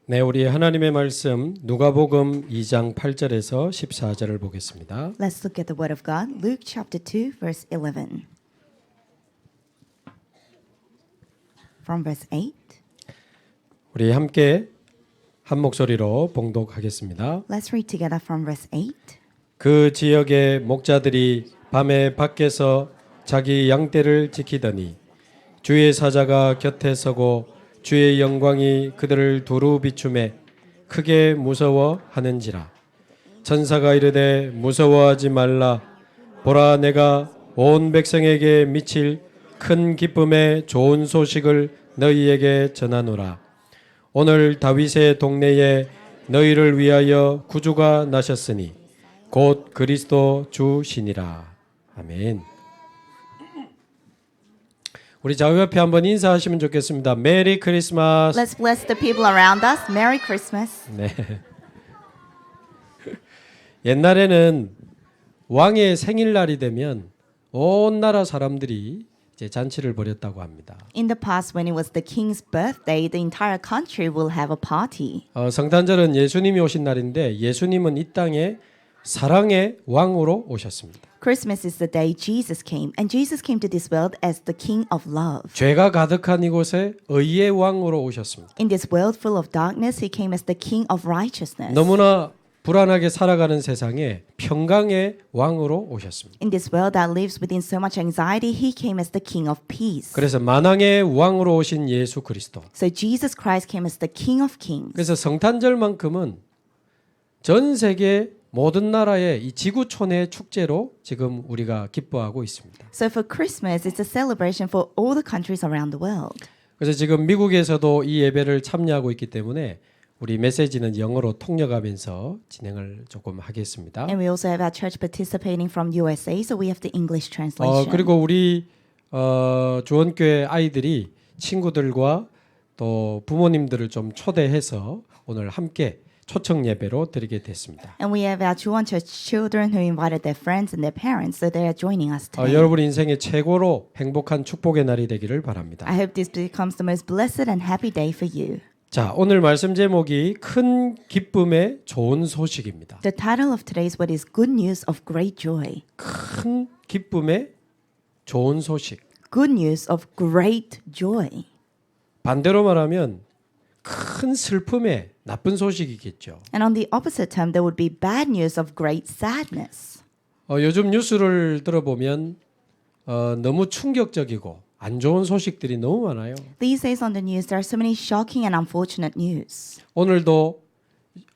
네, 우리 하나님의 말씀 누가복음 2장 8절에서 14절을 보겠습니다. Let's look at the word of God. Luke chapter 2 verse 11. From verse 8. 우리 함께 한 목소리로 봉독하겠습니다. Let's read together from verse 8. 그 지역의 목자들이 밤에 밖에서 자기 양떼를 지키더니 주의 사자가 곁에 서고 주의 영광이 그들을 두루 비추매 크게 무서워하는지라. 천사가 이르되 무서워하지 말라. 보라, 내가 온 백성에게 미칠 큰 기쁨의 좋은 소식을 너희에게 전하노라. 오늘 다윗의 동네에 너희를 위하여 구주가 나셨으니 곧 그리스도 주시니라. 아멘. 우리 좌우 옆에 한번 인사하시면 좋겠습니다. 메리 크리스마스. Let's bless the people around us. Merry Christmas. 네. 옛날에는 왕의 생일날이 되면 온 나라 사람들이 이제 잔치를 벌였다고 합니다. In the past, when it was the king's birthday, the entire country will have a party. 성탄절은 예수님이 오신 날인데 예수님은 이 땅에 사랑의 왕으로 오셨습니다. Christmas is the day Jesus came, and Jesus came to this world as the king of love. 죄가 가득한 이곳에 의의 왕으로 오셨습니다. In this world full of darkness, he came as the king of righteousness. 너무나 불안하게 살아가는 세상에 평강의 왕으로 오셨습니다. In this world that lives within so much anxiety, he came as the king of peace. 그래서 만왕의 왕으로 오신 예수 그리스도. So Jesus Christ came as the king of kings. 그래서 성탄절만큼은 전 세계 모든 나라의 이 지구촌의 축제로 지금 우리가 기뻐하고 있습니다. So for Christmas, it's a celebration for all the countries around the world. 그래서 지금 미국에서도 이 예배를 참여하고 있기 때문에 우리 메시지는 영어로 통역하면서 진행을 조금 하겠습니다. And we also have our church participating from USA, so we have the English translation. 그리고 우리 주원교회 아이들이 친구들과 또 부모님들을 좀 초대해서 오늘 함께 초청 예배로 드리게 됐습니다. And we have our Juwon Church children who invited their friends and their parents, so they are joining us today. 여러분 인생의 최고로 행복한 축복의 날이 되기를 바랍니다. I hope this becomes the most blessed and happy day for you. 자, 오늘 말씀 제목이 큰 기쁨의 좋은 소식입니다. The title of today's word is Good News of Great Joy. 큰 기쁨의 좋은 소식. Good news of great joy. 반대로 말하면 큰 슬픔의 나쁜 소식이겠죠. And on the opposite term, there would be bad news of great sadness. 요즘 뉴스를 들어보면 너무 충격적이고 안 좋은 소식들이 너무 많아요. These days on the news, there are so many shocking and unfortunate news. 오늘도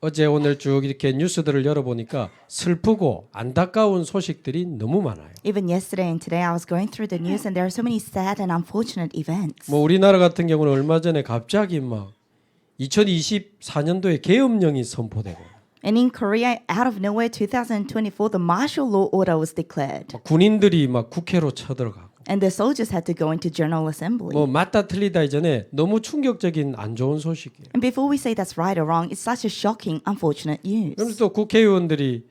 어제 오늘 쭉 이렇게 뉴스들을 열어보니까 슬프고 안타까운 소식들이 너무 많아요. Even yesterday and today, I was going through the news, and there are so many sad and unfortunate events. 뭐 우리나라 같은 경우는 얼마 전에 갑자기 막 2024년도에 계엄령이 선포되고 And in Korea, out of nowhere, 2024, the martial law order was declared. 막 군인들이 막 국회로 쳐들어가고 And the soldiers had to go into General Assembly. 뭐 맞다 틀리다 이전에 너무 충격적인 안 좋은 소식이에요. And before we say that's right or wrong, it's such a shocking, unfortunate news. 그러면서 또 국회의원들이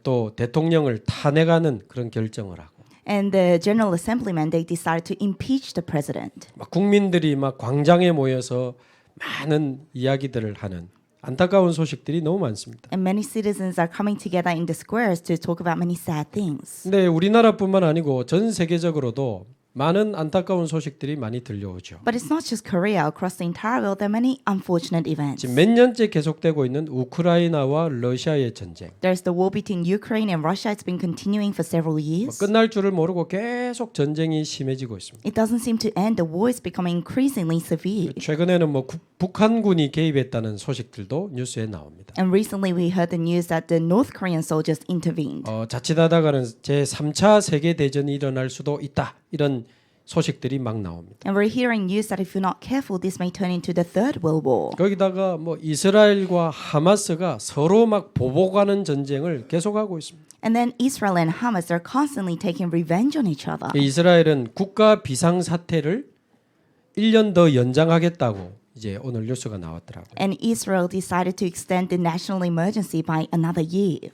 또 대통령을 탄핵하는 그런 결정을 하고 And the General Assemblymen, they decided to impeach the president. 막 국민들이 막 광장에 모여서 많은 이야기들을 하는 안타까운 소식들이 너무 많습니다. And many citizens are coming together in the squares to talk about many sad things. 근데 우리나라뿐만 아니고 전 세계적으로도 많은 안타까운 소식들이 많이 들려오죠. But it's not just Korea. Across the entire world, there are many unfortunate events. 지금 몇 년째 계속되고 있는 우크라이나와 러시아의 전쟁. There's the war between Ukraine and Russia. It's been continuing for several years. 끝날 줄을 모르고 계속 전쟁이 심해지고 있습니다. It doesn't seem to end. The war is becoming increasingly severe. 최근에는 뭐 북한군이 개입했다는 소식들도 뉴스에 나옵니다. And recently we heard the news that the North Korean soldiers intervened. 자칫하다가는 제3차 세계 대전이 일어날 수도 있다. 이런 소식들이 막 나옵니다. And we're hearing news that if you're not careful, this may turn into the Third World War. 거기다가 뭐 이스라엘과 하마스가 서로 막 보복하는 전쟁을 계속하고 있습니다. And then Israel and Hamas are constantly taking revenge on each other. 이스라엘은 국가 비상 사태를 1년 더 연장하겠다고 이제 오늘 뉴스가 나왔더라고요. And Israel decided to extend the national emergency by another year.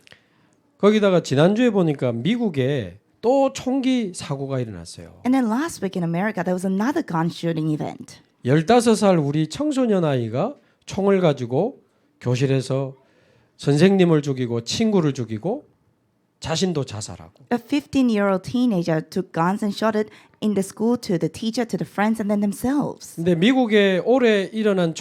거기다가 지난주에 보니까 미국에 또 총기 사고가 일어났어요. And then last week in America, there was another gun shooting event. 15살 우리 청소년 아이가 총을 가지고 교실에서 선생님을 죽이고 친구를 죽이고 자신도 자살하고. A 15-year-old teenager took guns and shot it in the school to the teacher, to the friends, and then themselves. 근데 미국에 올해 일어난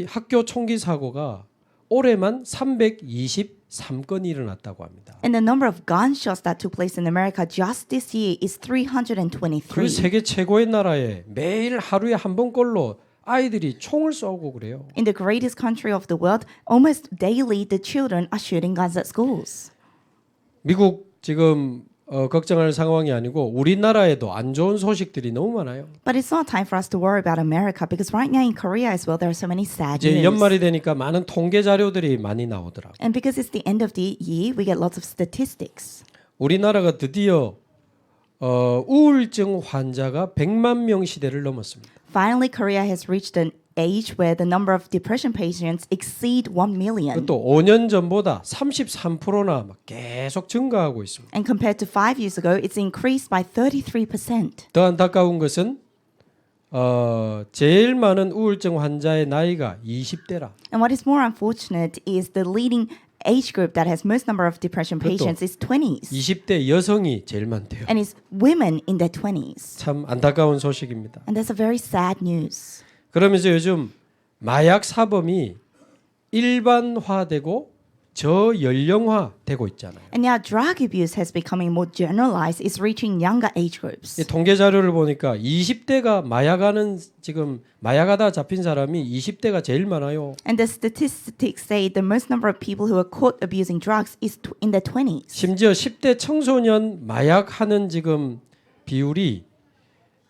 학교 총기 사고가 올해만 323건이 일어났다고 합니다. And the number of gunshots that took place in America just this year is 그 323. 세계 최고의 나라에 매일 하루에 한 번꼴로 아이들이 총을 쏘고 그래요. In the greatest country of the world, almost daily the children are shooting guns at schools. 미국 지금 걱정할 상황이 아니고 우리나라에도 안 좋은 소식들이 너무 많아요. But it's not time for us to worry about America because right now in Korea as well there are so many sad 이제 news. 연말이 되니까 많은 통계 자료들이 많이 나오더라고요. And because it's the end of the year, we get lots of statistics. 우리나라가 드디어 우울증 환자가 100만 명 시대를 넘었습니다. Finally, Korea has reached an age where the number of depression patients exceed 1 million. 그것도 5년 전보다 33%나 계속 증가하고 있습니다. And compared to 5 years ago, it's increased by 33%. 더 안타까운 것은 제일 많은 우울증 환자의 나이가 20대라. And what is more unfortunate is the leading age group that has most number of depression patients is 20s. 20대 여성이 제일 많대요. And it's women in their 20s. 참 안타까운 소식입니다. And that's a very sad news. 그러면서 요즘 마약 사범이 일반화되고 저연령화되고 있잖아요. And now drug abuse has becoming more generalized. It's reaching younger age groups. 이 통계 자료를 보니까 20대가 마약하다 잡힌 사람이 20대가 제일 많아요. And the statistics say the most number of people who are caught abusing drugs is in their 20s. 심지어 10대 청소년 마약하는 지금 비율이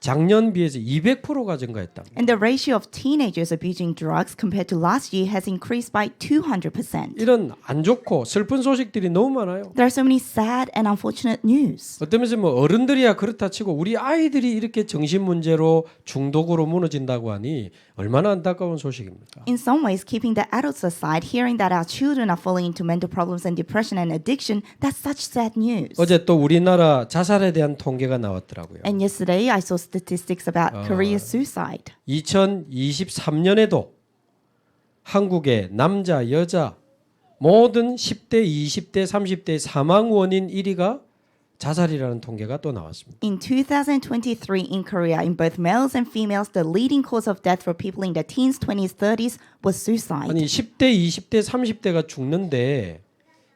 작년 비해서 200%가 증가했답니다. And the ratio of teenagers abusing drugs compared to last year has increased by 200%. 이런 안 좋고 슬픈 소식들이 너무 많아요. There are so many sad and unfortunate news. 어떤 면에서 어른들이야 그렇다 치고 우리 아이들이 이렇게 정신 문제로 중독으로 무너진다고 하니 얼마나 안타까운 소식입니까? In some ways, keeping the adults aside, hearing that our children are falling into mental problems and depression and addiction, that's such sad news. 어제 또 우리나라 자살에 대한 통계가 나왔더라고요. And yesterday, I saw statistics about Korea's suicide. 2023년에도 한국의 남자, 여자 모든 10대, 20대, 30대 사망 원인 1위가 자살이라는 통계가 또 나왔습니다. In 2023 in Korea, in both males and females, the leading cause of death for people in their teens, 20s, 30s was suicide. 아니 10대, 20대, 30대가 죽는데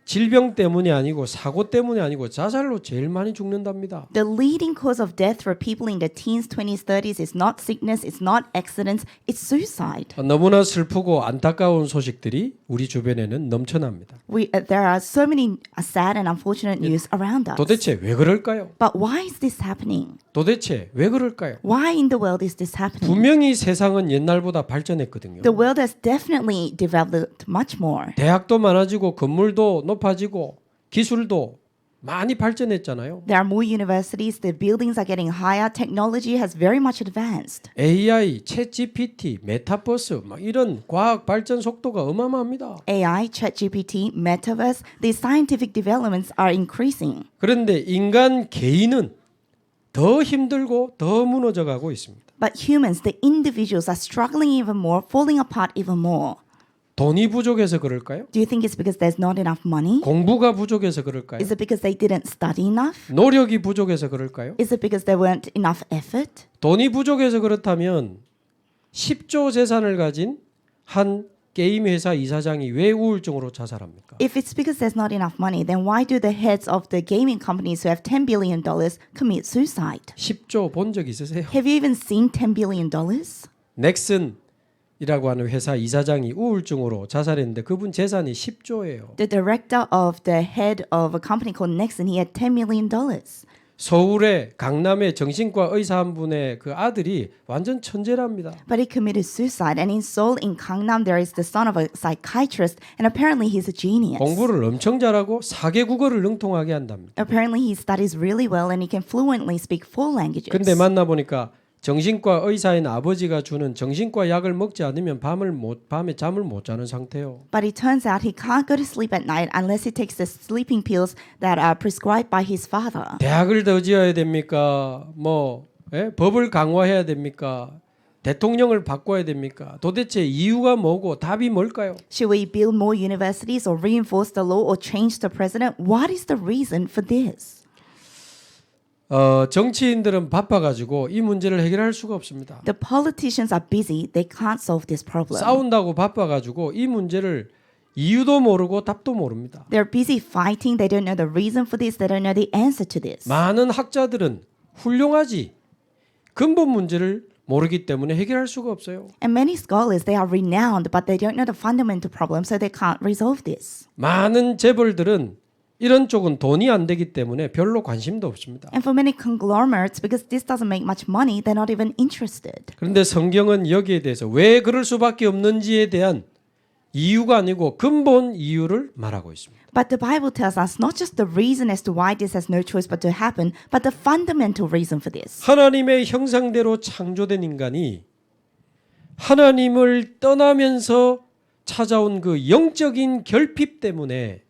질병 때문이 아니고 사고 때문이 아니고 자살로 제일 많이 죽는답니다. The leading cause of death for people in their teens, 20s, 30s is not sickness, it's not accidents, it's suicide. 너무나 슬프고 안타까운 소식들이 우리 주변에는 넘쳐납니다. There are so many sad and unfortunate news around us. 도대체 왜 그럴까요? But why is this happening? 도대체 왜 그럴까요? Why in the world is this happening? 분명히 세상은 옛날보다 발전했거든요. The world has definitely developed much more. 대학도 많아지고 건물도 높아지고 기술도 많이 발전했잖아요. There are more universities, the buildings are getting higher, technology has very much advanced. AI, 챗GPT, 메타버스 막 이런 과학 발전 속도가 어마어마합니다. AI, ChatGPT, metaverse, these scientific developments are increasing. 그런데 인간 개인은 더 힘들고 더 무너져 가고 있습니다. But humans, the individuals are struggling even more, falling apart even more. 돈이 부족해서 그럴까요? Do you think it's because there's not enough money? 공부가 부족해서 그럴까요? Is it because they didn't study enough? 노력이 부족해서 그럴까요? Is it because there weren't enough effort? 돈이 부족해서 그렇다면 10조 재산을 가진 한 게임 회사 이사장이 왜 우울증으로 자살합니까? If it's because there's not enough money, then why do the heads of the gaming companies who have $10 billion commit suicide? 10조 본 적 있으세요? Have you even seen $10 billion? 넥슨이라고 하는 회사 이사장이 우울증으로 자살했는데 그분 재산이 10조예요. The director of the head of a company called Nexon, he had $10 million. 서울의 강남의 정신과 의사 한 분의 그 아들이 완전 천재랍니다. But he committed suicide. And in Seoul, in Gangnam, there is the son of a psychiatrist, and apparently he's a genius. 공부를 엄청 잘하고 4개 국어를 능통하게 한답니다. Apparently he studies really well, and he can fluently speak 4 languages. 근데 만나보니까 정신과 의사인 아버지가 주는 정신과 약을 먹지 않으면 밤에 잠을 못 자는 상태요. But it turns out he can't go to sleep at night unless he takes the sleeping pills that are prescribed by his father. 대학을 더 지어야 됩니까? 법을 강화해야 됩니까? 대통령을 바꿔야 됩니까? 도대체 이유가 뭐고 답이 뭘까요? Should we build more universities or reinforce the law or change the president? What is the reason for this? 정치인들은 바빠가지고 이 문제를 해결할 수가 없습니다. The politicians are busy. They can't solve this problem. 싸운다고 바빠가지고 이 문제를 이유도 모르고 답도 모릅니다. They're busy fighting. They don't know the reason for this. They don't know the answer to this. 많은 학자들은 훌륭하지 근본 문제를 모르기 때문에 해결할 수가 없어요. And many scholars, they are renowned, but they don't know the fundamental problem, so they can't resolve this. 많은 재벌들은 이런 쪽은 돈이 안 되기 때문에 별로 관심도 없습니다. And for many conglomerates, because this doesn't make much money, they're not even interested. 그런데 성경은 여기에 대해서 왜 그럴 수밖에 없는지에 대한 이유가 아니고 근본 이유를 말하고 있습니다. But the Bible tells us not just the reason as to why this has no choice but to happen, but the fundamental reason for this. 하나님의 형상대로 창조된 인간이 하나님을 떠나면서 찾아온 그 영적인 결핍 때문에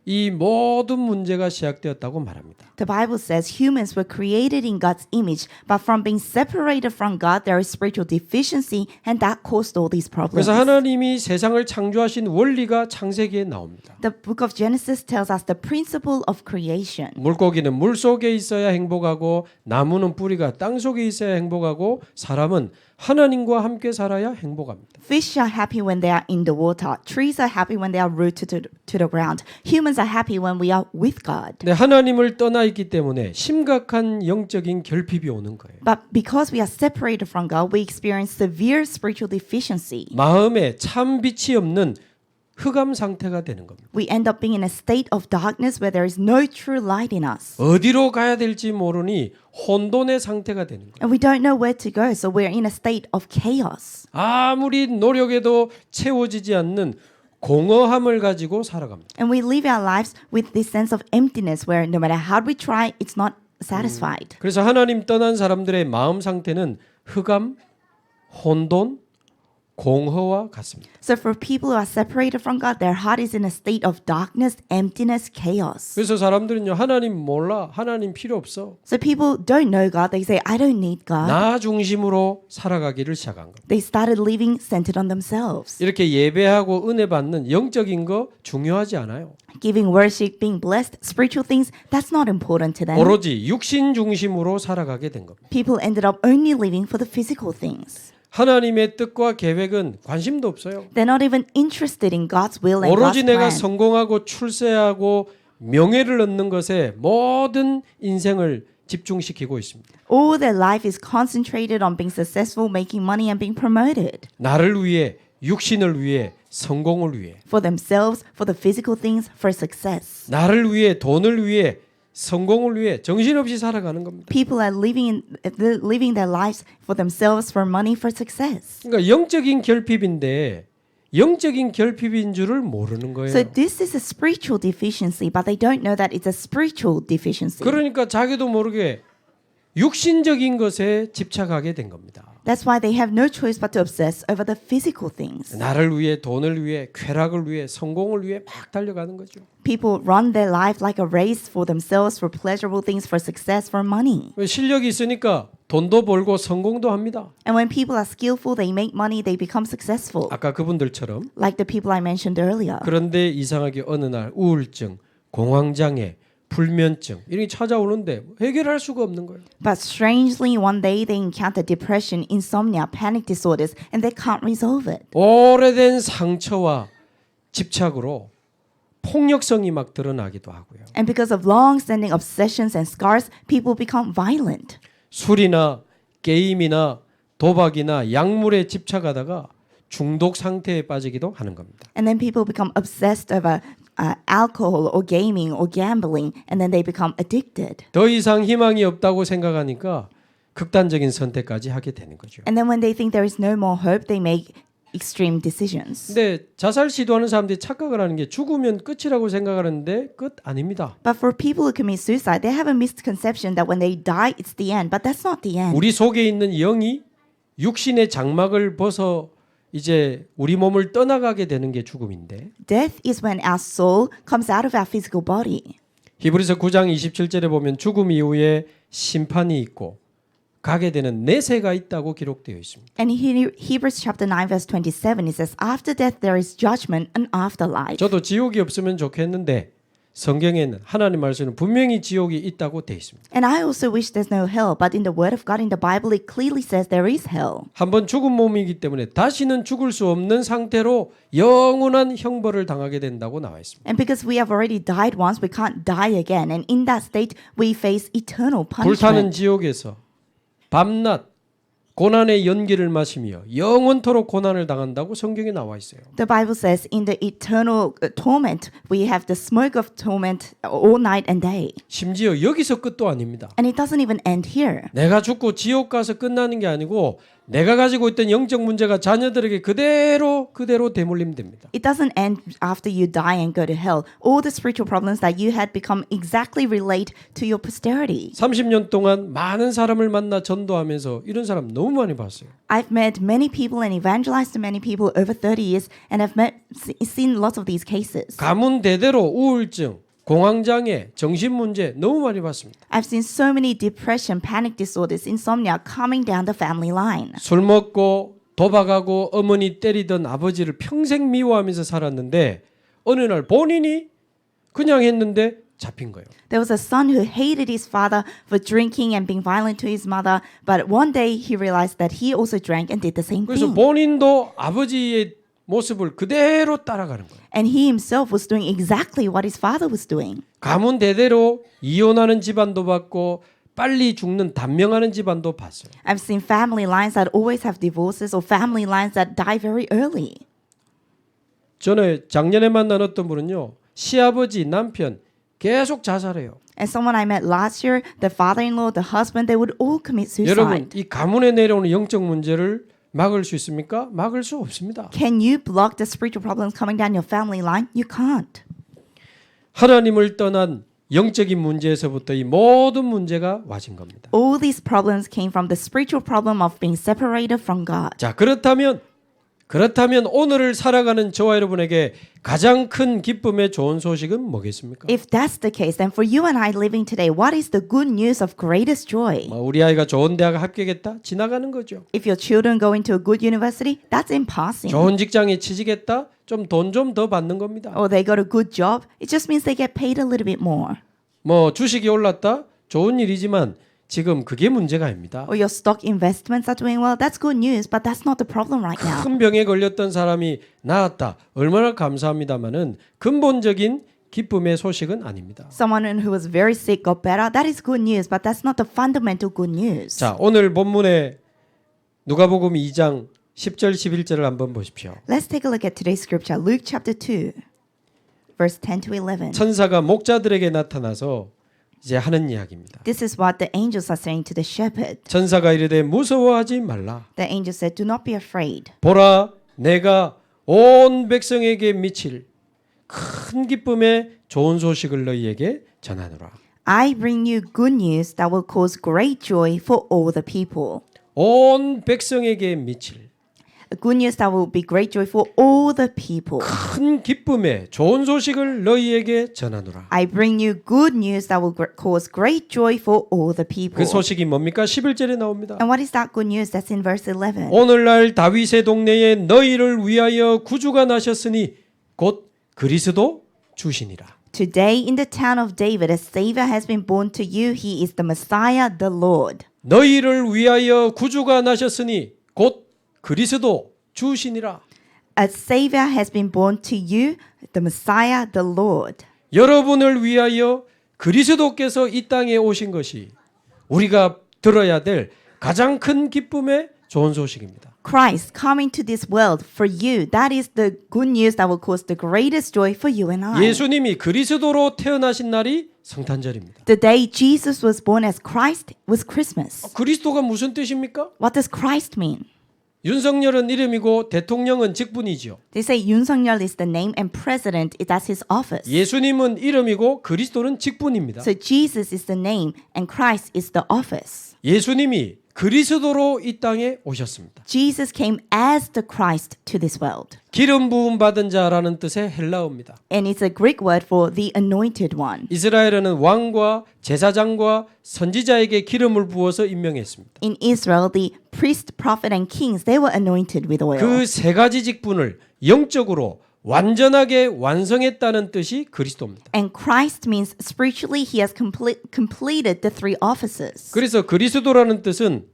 이 모든 문제가 시작되었다고 말합니다. The Bible says humans were created in God's image, but from being separated from God, there is spiritual deficiency, and that caused all these problems. 그래서 하나님이 세상을 창조하신 원리가 창세기에 나옵니다. The book of Genesis tells us the principle of creation. 물고기는 물 속에 있어야 행복하고 나무는 뿌리가 땅 속에 있어야 행복하고 사람은 하나님과 함께 살아야 행복합니다. Fish are happy when they are in the water. Trees are happy when they are rooted to the ground. Humans are happy when we are with God. 네, 하나님을 떠나 있기 때문에 심각한 영적인 결핍이 오는 거예요. But because we are separated from God, we experience severe spiritual deficiency. 마음에 참 빛이 없는 흑암 상태가 되는 겁니다. We end up being in a state of darkness where there is no true light in us. 어디로 가야 될지 모르니 혼돈의 상태가 되는 거예요. And we don't know where to go, so we're in a state of chaos. 아무리 노력해도 채워지지 않는 공허함을 가지고 살아갑니다. And we live our lives with this sense of emptiness where no matter how we try, it's not satisfied. 그래서 하나님 떠난 사람들의 마음 상태는 흑암, 혼돈, 공허와 같습니다. So for people who are separated from God, their heart is in a state of darkness, emptiness, chaos. 그래서 사람들은요, 하나님 몰라, 하나님 필요 없어. So people don't know God. They say, I don't need God. 나 중심으로 살아가기를 시작한 겁니다. They started living centered on themselves. 이렇게 예배하고 은혜 받는 영적인 거 중요하지 않아요. Giving worship, being blessed, spiritual things, that's not important to them. 오로지 육신 중심으로 살아가게 된 겁니다. People ended up only living for the physical things. 하나님의 뜻과 계획은 관심도 없어요. They're not even interested in God's will and God's 오로지 내가 plan. 성공하고 출세하고 명예를 얻는 것에 모든 인생을 집중시키고 있습니다. All their life is concentrated on being successful, making money, and being promoted. 나를 위해, 육신을 위해, 성공을 위해, For themselves, for the physical things, for success. 나를 위해, 돈을 위해, 성공을 위해 정신없이 살아가는 겁니다. People are living their lives for themselves, for money, for success. 그러니까 영적인 결핍인데 영적인 결핍인 줄을 모르는 거예요. So this is a spiritual deficiency, but they don't know that it's a spiritual deficiency. 그러니까 자기도 모르게 육신적인 것에 집착하게 된 겁니다. That's why they have no choice but to obsess over the physical things. 나를 위해, 돈을 위해, 쾌락을 위해, 성공을 위해 막 달려가는 거죠. People run their life like a race for themselves, for pleasurable things, for success, for money. 실력이 있으니까 돈도 벌고 성공도 합니다. And when people are skillful, they make money, they become successful. 아까 그분들처럼. Like the people I mentioned earlier. 그런데 이상하게 어느 날 우울증, 공황장애, 불면증 이런 게 찾아오는데 해결할 수가 없는 거예요. But strangely, one day they encounter depression, insomnia, panic disorders, and they can't resolve it. 오래된 상처와 집착으로 폭력성이 막 드러나기도 하고요. And because of long-standing obsessions and scars, people become violent. 술이나 게임이나 도박이나 약물에 집착하다가 중독 상태에 빠지기도 하는 겁니다. And then people become obsessed over alcohol or gaming or gambling, and then they become addicted. 더 이상 희망이 없다고 생각하니까 극단적인 선택까지 하게 되는 거죠. And then when they think there is no more hope, they make extreme decisions. 근데 자살 시도하는 사람들이 착각을 하는 게 죽으면 끝이라고 생각하는데 끝 아닙니다. But for people who commit suicide, they have a misconception that when they die, it's the end. But that's not the end. 우리 속에 있는 영이 육신의 장막을 벗어 이제 우리 몸을 떠나가게 되는 게 죽음인데 Death is when our soul comes out of our physical body. 히브리서 9장 27절에 보면 죽음 이후에 심판이 있고 가게 되는 내세가 있다고 기록되어 있습니다. And in Hebrews chapter 9 verse 27 it says after death there is judgment and afterlife. 저도 지옥이 없으면 좋겠는데 성경에는 하나님 말씀은 분명히 지옥이 있다고 되어 있습니다. And I also wish there's no hell, but in the word of God in the Bible it clearly says there is hell. 한번 죽은 몸이기 때문에 다시는 죽을 수 없는 상태로 영원한 형벌을 당하게 된다고 나와 있습니다. And because we have already died once, we can't die again. And in that state, we face eternal 불타는 punishment. 지옥에서 밤낮 고난의 연기를 마시며 영원토록 고난을 당한다고 성경에 나와 있어요. The Bible says in the eternal torment, we have the smoke of torment all night and day. 심지어 여기서 끝도 아닙니다. And it doesn't even end here. 내가 죽고 지옥 가서 끝나는 게 아니고 내가 가지고 있던 영적 문제가 자녀들에게 그대로 대물림 됩니다. It doesn't end after you die and go to hell. All the spiritual problems that you had become exactly relate to your posterity. 30년 동안 많은 사람을 만나 전도하면서 이런 사람 너무 많이 봤어요. I've met many people and evangelized to many people over 30 years, and I've seen lots of these cases. 가문 대대로 우울증, 공황장애, 정신문제 너무 많이 봤습니다. I've seen so many depression, panic disorders, insomnia coming down the family line. 술 먹고 도박하고 어머니 때리던 아버지를 평생 미워하면서 살았는데 어느 날 본인이 그냥 했는데 잡힌 거예요. There was a son who hated his father for drinking and being violent to his mother, but one day he realized that he also drank and did the same 그래서 thing. 본인도 아버지의 모습을 그대로 따라가는 거예요. And he himself was doing exactly what his father was doing. 가문 대대로 이혼하는 집안도 봤고 빨리 죽는 단명하는 집안도 봤어요. I've seen family lines that always have divorces or family lines that die very early. 전에 작년에 만난 어떤 분은요. 시아버지, 남편 계속 자살해요. And someone I met last year, the father-in-law, the husband, they would all commit 여러분, suicide. 이 가문에 내려오는 영적 문제를 막을 수 있습니까? 막을 수 없습니다. Can you block the spiritual problems coming down your family line? You can't. 하나님을 떠난 영적인 문제에서부터 이 모든 문제가 와진 겁니다. All these problems came from the spiritual problem of being separated from God. 자, 그렇다면 오늘을 살아가는 저와 여러분에게 가장 큰 기쁨의 좋은 소식은 뭐겠습니까? If that's the case, then for you and I living today, what is the good news of greatest joy? 우리 아이가 좋은 대학 합격했다? 지나가는 거죠. If your children go into a good university, that's in passing. 좋은 직장에 취직했다? 좀 돈 좀 더 받는 겁니다. Or they got a good job, it just means they get paid a little bit more. 주식이 올랐다? 좋은 일이지만 지금 그게 문제가 아닙니다. Or your stock investments are doing well, that's good news, but that's not the problem right now. 큰 병에 걸렸던 사람이 나았다. 얼마나 감사합니다마는 근본적인 기쁨의 소식은 아닙니다. Someone who was very sick got better, that is good news, but that's not the fundamental good news. 자, 오늘 본문에 누가복음 2장 10절 11절을 한번 보십시오. Let's take a look at today's scripture, Luke chapter 2, verse 10 to 11. 천사가 목자들에게 나타나서 이제 하는 이야기입니다. This is what the angels are saying to the shepherd. 천사가 이르되 무서워하지 말라. The angel said, do not be afraid. 보라, 내가 온 백성에게 미칠 큰 기쁨의 좋은 소식을 너희에게 전하노라. I bring you good news that will cause great joy for all the people. 온 백성에게 미칠 A good news that will be great joy for all the people. 큰 기쁨의 좋은 소식을 너희에게 전하노라. I bring you good news that will cause great joy for all the people. 그 소식이 뭡니까? 11절에 나옵니다. And what is that good news that's in verse 11? 오늘날 다윗의 동네에 너희를 위하여 구주가 나셨으니 곧 그리스도 주시니라. Today in the town of David a savior has been born to you. He is the Messiah, the Lord. 너희를 위하여 구주가 나셨으니 곧 그리스도 주시니라. A savior has been born to you, the Messiah, the Lord. 여러분을 위하여 그리스도께서 이 땅에 오신 것이 우리가 들어야 될 가장 큰 기쁨의 좋은 소식입니다. Christ coming to this world for you. That is the good news that will cause the greatest joy for you and I. 예수님이 그리스도로 태어나신 날이 성탄절입니다. The day Jesus was born as Christ was Christmas. 그리스도가 무슨 뜻입니까? What does Christ mean? 윤석열은 이름이고 대통령은 직분이죠. They say Yoon Suk-yeol is the name and president, that's his office. 예수님은 이름이고 그리스도는 직분입니다. So Jesus is the name and Christ is the office. 예수님이 그리스도로 이 땅에 오셨습니다. Jesus came as the Christ to this world. 기름 부음 받은 자라는 뜻의 헬라어입니다. And it's a Greek word for the anointed one. 이스라엘에는 왕과 제사장과 선지자에게 기름을 부어서 임명했습니다. In Israel, the priest, prophet, and kings, they were anointed with oil. 그 세 가지 직분을 영적으로 완전하게 완성했다는 뜻이 그리스도입니다. And Christ means spiritually he has completed the three offices. 그래서 그리스도라는 뜻은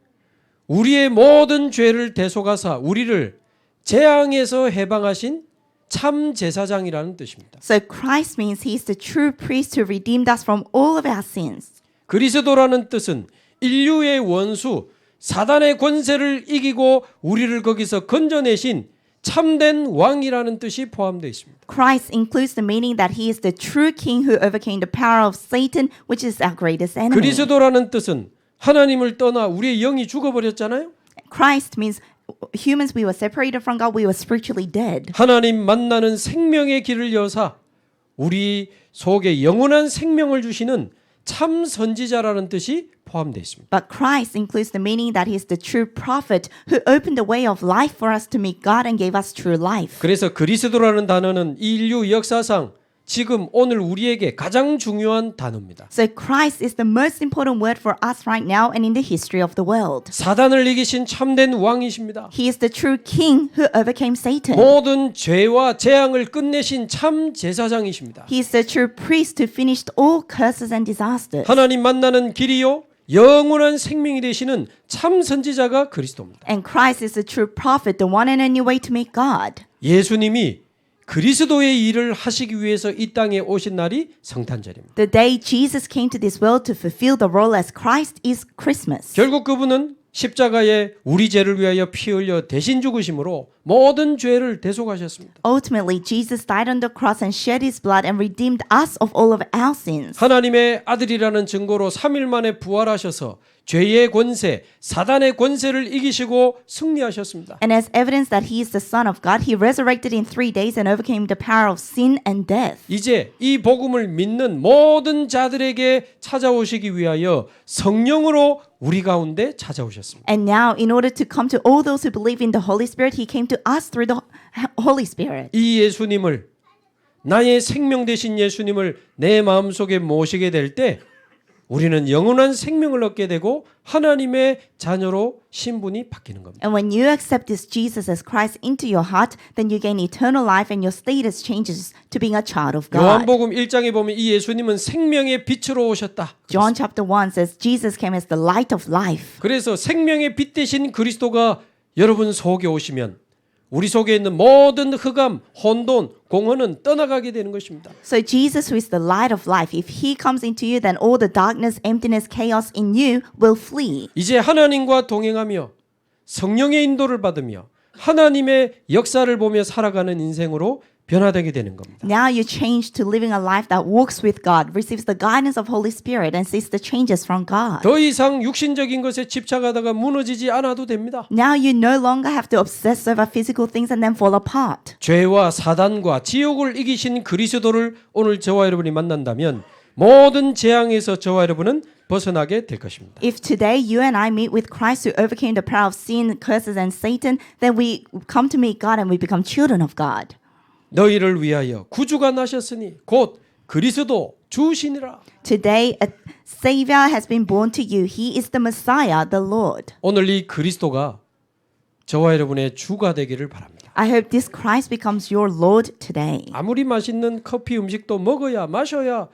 우리의 모든 죄를 대속하사 우리를 재앙에서 해방하신 참 제사장이라는 뜻입니다. So Christ means he is the true priest who redeemed us from all of our sins. 그리스도라는 뜻은 인류의 원수 사단의 권세를 이기고 우리를 거기서 건져내신 참된 왕이라는 뜻이 포함되어 있습니다. Christ includes the meaning that he is the true king who overcame the power of Satan, which is our greatest enemy. 그리스도라는 뜻은 하나님을 떠나 우리의 영이 죽어버렸잖아요. Christ means humans, we were separated from God, we were spiritually dead. 하나님 만나는 생명의 길을 여사 우리 속에 영원한 생명을 주시는 참 선지자라는 뜻이 포함되어 있습니다. But Christ includes the meaning that he is the true prophet who opened the way of life for us to meet God and gave us true life. 그래서 그리스도라는 단어는 인류 역사상 지금 오늘 우리에게 가장 중요한 단어입니다. So Christ is the most important word for us right now and in the history of the world. 사단을 이기신 참된 왕이십니다. He is the true king who overcame Satan. 모든 죄와 재앙을 끝내신 참 제사장이십니다. He is the true priest who finished all curses and disasters. 하나님 만나는 길이요 영원한 생명이 되시는 참 선지자가 그리스도입니다. And Christ is the true prophet, the one and only way to meet God. 예수님이 그리스도의 일을 하시기 위해서 이 땅에 오신 날이 성탄절입니다. The day Jesus came to this world to fulfill the role as Christ is Christmas. 결국 그분은 십자가에 우리 죄를 위하여 피 흘려 대신 죽으심으로 모든 죄를 대속하셨습니다. Ultimately, Jesus died on the cross and shed his blood and redeemed us of all of our sins. 하나님의 아들이라는 증거로 3일 만에 부활하셔서 죄의 권세, 사단의 권세를 이기시고 승리하셨습니다. And as evidence that he is the Son of God, he resurrected in 3 days and overcame the power of sin and death. 이제 이 복음을 믿는 모든 자들에게 찾아오시기 위하여 성령으로 우리 가운데 찾아오셨습니다. And now, in order to come to all those who believe in the Holy Spirit, he came to us through the Holy Spirit. 이 예수님을 나의 생명 되신 예수님을 내 마음속에 모시게 될 때 우리는 영원한 생명을 얻게 되고 하나님의 자녀로 신분이 바뀌는 겁니다. And when you accept this Jesus as Christ into your heart, then you gain eternal life and your status changes to being a child of God. 요한복음 1장에 보면 이 예수님은 생명의 빛으로 오셨다. John chapter 1 says Jesus came as the light of life. 그래서 생명의 빛 되신 그리스도가 여러분 속에 오시면 우리 속에 있는 모든 흑암, 혼돈, 공허는 떠나가게 되는 것입니다. So Jesus, who is the light of life, if he comes into you, then all the darkness, emptiness, chaos in you will flee. 이제 하나님과 동행하며 성령의 인도를 받으며 하나님의 역사를 보며 살아가는 인생으로 변화되게 되는 겁니다. Now you change to living a life that walks with God, receives the guidance of Holy Spirit, and sees the changes from God. 더 이상 육신적인 것에 집착하다가 무너지지 않아도 됩니다. Now you no longer have to obsess over physical things and then fall apart. 죄와 사단과 지옥을 이기신 그리스도를 오늘 저와 여러분이 만난다면 모든 재앙에서 저와 여러분은 벗어나게 될 것입니다. If today you and I meet with Christ who overcame the power of sin, curses, and Satan, then we come to meet God and we become children of God. 너희를 위하여 구주가 나셨으니 곧 그리스도 주시니라. Today a Savior has been born to you. He is the Messiah, the Lord. 오늘 이 그리스도가 저와 여러분의 주가 되기를 바랍니다. I hope this Christ becomes your Lord today. 아무리 맛있는 커피 음식도 먹어야 마셔야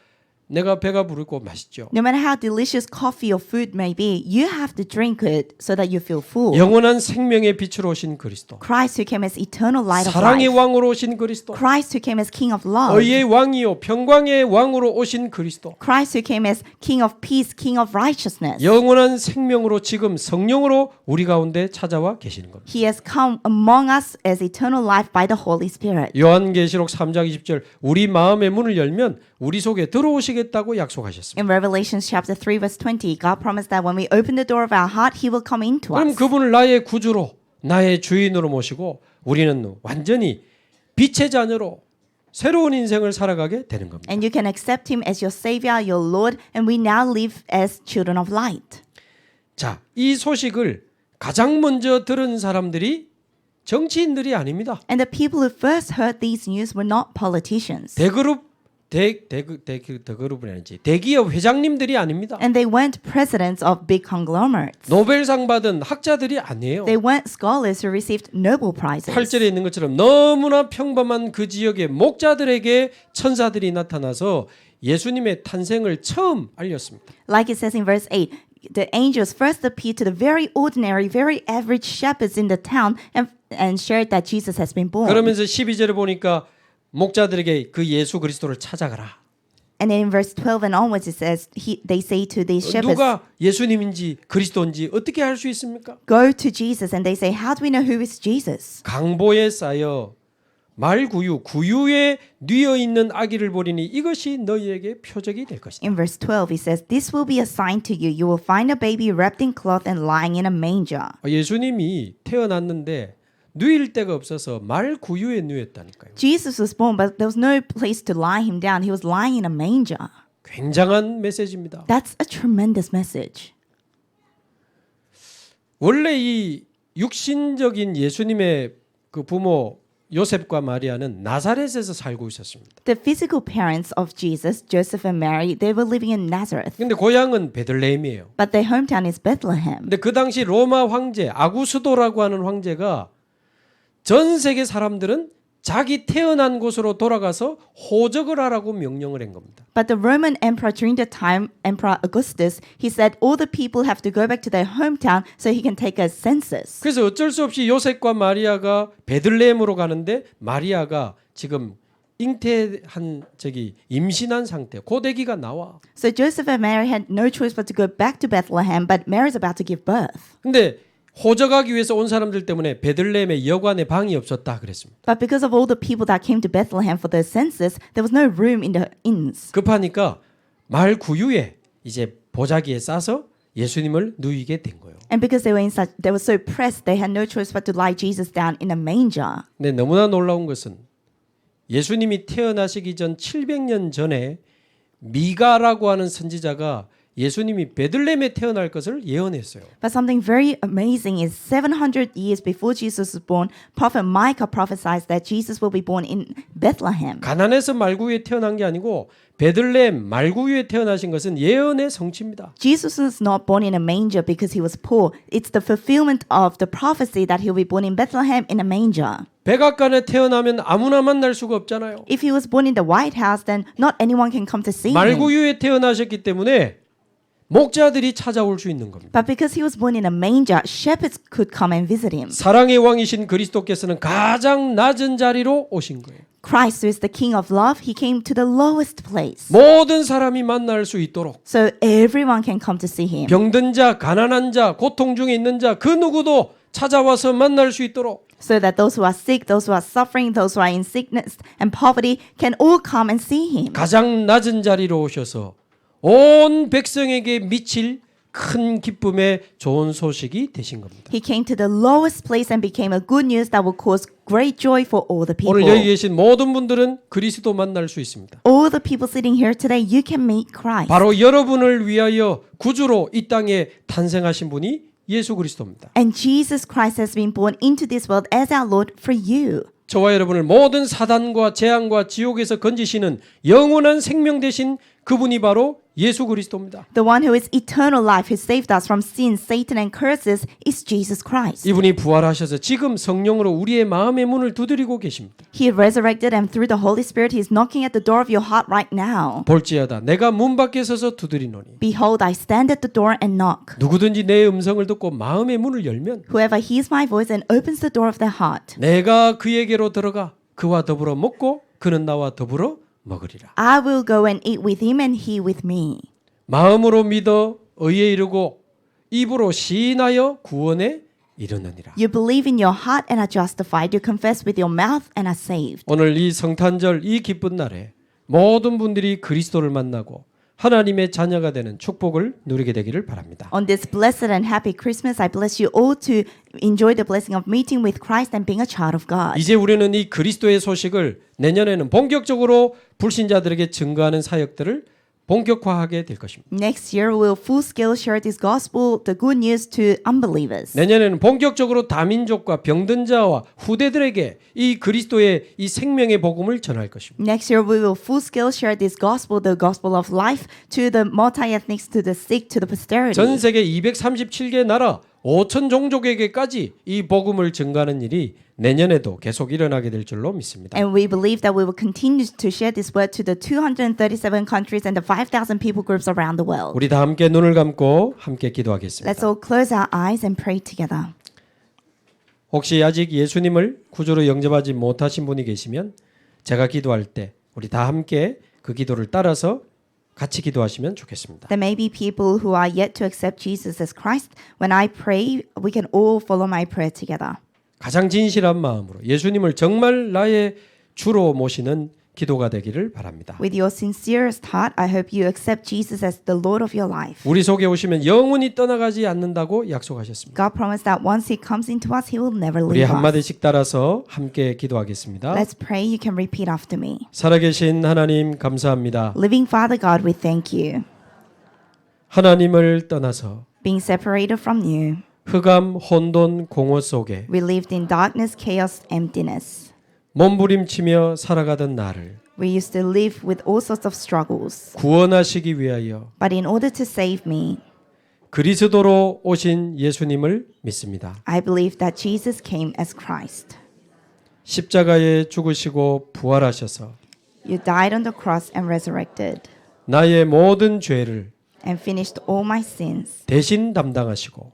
내가 배가 부르고 맛있죠. No matter how delicious coffee or food may be, you have to drink it so that you feel full. 영원한 생명의 빛으로 오신 그리스도. Christ who came as eternal light of 사랑의 life. 왕으로 오신 그리스도. Christ who came as King of love. 의의 왕이요 평강의 왕으로 오신 그리스도. Christ who came as King of peace, King of righteousness. 영원한 생명으로 지금 성령으로 우리 가운데 찾아와 계시는 겁니다. He has come among us as eternal life by the Holy Spirit. 요한계시록 3장 20절 우리 마음의 문을 열면 우리 속에 들어오시겠다고 약속하셨습니다. In Revelation chapter 3 verse 20, God promised that when we open the door of our heart, He will come into 그럼 us. 그분을 나의 구주로 나의 주인으로 모시고 우리는 완전히 빛의 자녀로 새로운 인생을 살아가게 되는 겁니다. And you can accept Him as your Savior, your Lord, and we now live as children of light. 자, 이 소식을 가장 먼저 들은 사람들이 정치인들이 아닙니다. And the people who first heard these news were not politicians. 대그룹은 아니지. 대기업 회장님들이 아닙니다. And they weren't presidents of big conglomerates. 노벨상 받은 학자들이 아니에요. They weren't scholars who received Nobel Prizes. 8절에 있는 것처럼 너무나 평범한 그 지역의 목자들에게 천사들이 나타나서 예수님의 탄생을 처음 알렸습니다. Like it says in verse 8, the angels first appeared to the very ordinary, very average shepherds in the town and shared that Jesus has been born. 그러면서 12절에 보니까 목자들에게 그 예수 그리스도를 찾아가라. And then in verse 12 and onwards it says, they say to these shepherds, 누가 예수님인지 그리스도인지 어떻게 알 수 있습니까? go to Jesus. And they say, how do we know who is Jesus? 강보에 쌓여 구유에 뉘어 있는 아기를 보리니 이것이 너희에게 표적이 될 것이다. In verse 12 it says, this will be a sign to you. You will find a baby wrapped in cloth and lying in a manger. 예수님이 태어났는데 누일 데가 없어서 구유에 누였다니까요. Jesus was born, but there was no place to lie him down. He was lying in a manger. 굉장한 메시지입니다. That's a tremendous message. 원래 이 육신적인 예수님의 그 부모 요셉과 마리아는 나사렛에서 살고 있었습니다. The physical parents of Jesus, Joseph and Mary, they were living in Nazareth. 근데 고향은 베들레헴이에요. But their hometown is Bethlehem. 근데 그 당시 로마 황제 아구스도라고 하는 황제가 전 세계 사람들은 자기 태어난 곳으로 돌아가서 호적을 하라고 명령을 한 겁니다. But the Roman emperor during the time, Emperor Augustus, he said all the people have to go back to their hometown so he can take a census. 그래서 어쩔 수 없이 요셉과 마리아가 베들레헴으로 가는데 마리아가 지금 잉태한 임신한 상태, 고대기가 나와. So Joseph and Mary had no choice but to go back to Bethlehem, but Mary's about to give birth. 근데 호적하기 위해서 온 사람들 때문에 베들레헴에 여관에 방이 없었다 그랬습니다. But because of all the people that came to Bethlehem for the census, there was no room in the inns. 급하니까 구유에 이제 보자기에 싸서 예수님을 누이게 된 거예요. And because they were so pressed, they had no choice but to lie Jesus down in a manger. 근데 너무나 놀라운 것은 예수님이 태어나시기 전 700년 전에 미가라고 하는 선지자가 예수님이 베들레헴에 태어날 것을 예언했어요. But something very amazing is 700 years before Jesus was born, Prophet Micah prophesied that Jesus will be born in Bethlehem. 가난해서 말구유에 태어난 게 아니고 베들레헴 말구유에 태어나신 것은 예언의 성취입니다. Jesus was not born in a manger because he was poor. It's the fulfillment of the prophecy that he'll be born in Bethlehem in a manger. 백악관에 태어나면 아무나 만날 수가 없잖아요. If he was born in the White House, then not anyone can come to see him. 말구유에 태어나셨기 때문에 목자들이 찾아올 수 있는 겁니다. But because he was born in a manger, shepherds could come and visit him. 사랑의 왕이신 그리스도께서는 가장 낮은 자리로 오신 거예요. Christ, who is the King of love, he came to the lowest place. 모든 사람이 만날 수 있도록 So everyone can come to see him. 병든 자, 가난한 자, 고통 중에 있는 자 그 누구도 찾아와서 만날 수 있도록 So that those who are sick, those who are suffering, those who are in sickness and poverty can all come and see him. 가장 낮은 자리로 오셔서 온 백성에게 미칠 큰 기쁨의 좋은 소식이 되신 겁니다. He came to the lowest place and became a good news that will cause great joy for all the people. 오늘 여기 계신 모든 분들은 그리스도 만날 수 있습니다. All the people sitting here today, you can meet Christ. 바로 여러분을 위하여 구주로 이 땅에 탄생하신 분이 예수 그리스도입니다. And Jesus Christ has been born into this world as our Lord for you. 저와 여러분을 모든 사단과 재앙과 지옥에서 건지시는 영원한 생명 되신 그분이 바로 예수 그리스도입니다. The one who is eternal life, who saved us from sin, Satan, and curses, is Jesus Christ. 이분이 부활하셔서 지금 성령으로 우리의 마음의 문을 두드리고 계십니다. He resurrected, and through the Holy Spirit, He is knocking at the door of your heart right now. 볼지어다 내가 문 밖에 서서 두드리노니 Behold, I stand at the door and knock. 누구든지 내 음성을 듣고 마음의 문을 열면 Whoever hears my voice and opens the door of their heart, 내가 그에게로 들어가 그와 더불어 먹고 그는 나와 더불어 먹으리라. I will go and eat with him and he with me. 마음으로 믿어 의에 이르고 입으로 시인하여 구원에 이르느니라. You believe in your heart and are justified. You confess with your mouth and are saved. 오늘 이 성탄절 이 기쁜 날에 모든 분들이 그리스도를 만나고 하나님의 자녀가 되는 축복을 누리게 되기를 바랍니다. On this blessed and happy Christmas, I bless you all to enjoy the blessing of meeting with Christ and being a child of God. 이제 우리는 이 그리스도의 소식을 내년에는 본격적으로 불신자들에게 증거하는 사역들을 본격화하게 될 것입니다. Next year, we will full scale share this gospel, the good news to unbelievers. 내년에는 본격적으로 다민족과 병든 자와 후대들에게 이 그리스도의 이 생명의 복음을 전할 것입니다. Next year, we will full scale share this gospel, the gospel of life, to the multi-ethnics, to the sick, to the posterity. 전 세계 237개 나라 5천 종족에게까지 이 복음을 전가하는 일이 내년에도 계속 일어나게 될 줄로 믿습니다. And we believe that we will continue to share this word to the 237 countries and the 5,000 people groups around the world. 우리 다 함께 눈을 감고 함께 기도하겠습니다. Let's all close our eyes and pray together. 혹시 아직 예수님을 구주로 영접하지 못하신 분이 계시면 제가 기도할 때 우리 다 함께 그 기도를 따라서 같이 기도하시면 좋겠습니다. There may be people who are yet to accept Jesus as Christ. When I pray, we can all follow my prayer together. 가장 진실한 마음으로 예수님을 정말 나의 주로 모시는 기도가 되기를 바랍니다. With your sincerest heart, I hope you accept Jesus as the Lord of your life. 우리 속에 오시면 영원히 떠나가지 않는다고 약속하셨습니다. God promised that once He comes into us, He will never 우리 leave us. 한마디씩 따라서 함께 기도하겠습니다. Let's pray. You can repeat after me. 살아계신 하나님 감사합니다. Living Father God, we thank you. 하나님을 떠나서 Being separated from you, 흑암, 혼돈, 공허 속에 we lived in darkness, chaos, emptiness. 몸부림치며 살아가던 나를 We used to live with all sorts of struggles. 구원하시기 위하여 But in order to save me, 그리스도로 오신 예수님을 믿습니다. I believe that Jesus came as Christ. 십자가에 죽으시고 부활하셔서 You died on the cross and resurrected 나의 모든 죄를 and finished all my sins 대신 담당하시고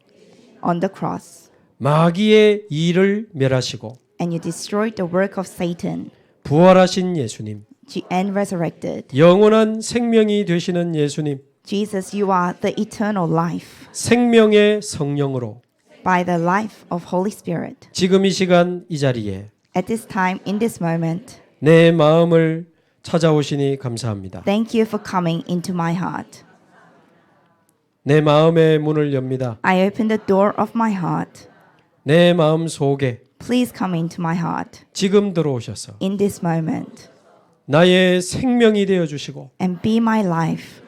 on the cross. 마귀의 일을 멸하시고 And you destroyed the work of Satan 부활하신 예수님, and resurrected. 영원한 생명이 되시는 예수님, Jesus, you are the eternal life. 생명의 성령으로 By the life of Holy Spirit. 지금 이 시간 이 자리에 At this time, in this moment, 내 마음을 찾아오시니 감사합니다. thank you for coming into my heart. 내 마음의 문을 엽니다. I open the door of my heart. 내 마음 속에 Please come into my heart 지금 들어오셔서 in this moment 나의 생명이 되어 주시고 and be my life.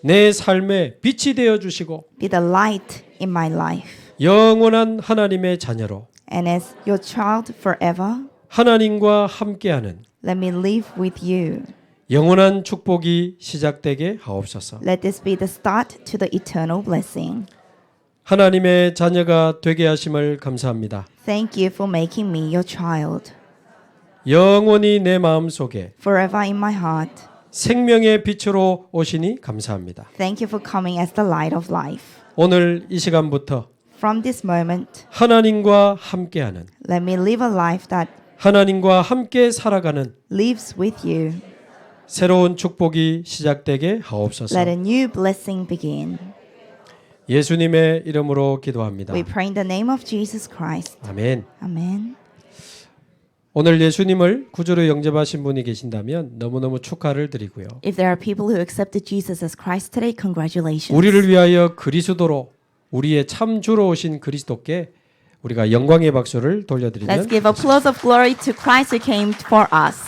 내 삶의 빛이 되어 주시고 Be the light in my life. 영원한 하나님의 자녀로 And as your child forever, 하나님과 함께하는 let me live with you. 영원한 축복이 시작되게 하옵소서. Let this be the start to the eternal blessing. 하나님의 자녀가 되게 하심을 감사합니다. Thank you for making me your child. 영원히 내 마음 속에 Forever in my heart. 생명의 빛으로 오시니 감사합니다. Thank you for coming as the light of life. 오늘 이 시간부터 From this moment, 하나님과 함께하는 let me live a life that 하나님과 함께 살아가는 lives with you. 새로운 축복이 시작되게 하옵소서. Let a new blessing begin. 예수님의 이름으로 기도합니다. We pray in the name of Jesus Christ. 아멘. Amen. 오늘 예수님을 구주로 영접하신 분이 계신다면 너무너무 축하를 드리고요. If there are people who accepted Jesus as Christ today, congratulations. 우리를 위하여 그리스도로 우리의 참 주로 오신 그리스도께 우리가 영광의 박수를 돌려드리면 Let's give applause of glory to Christ who came for us.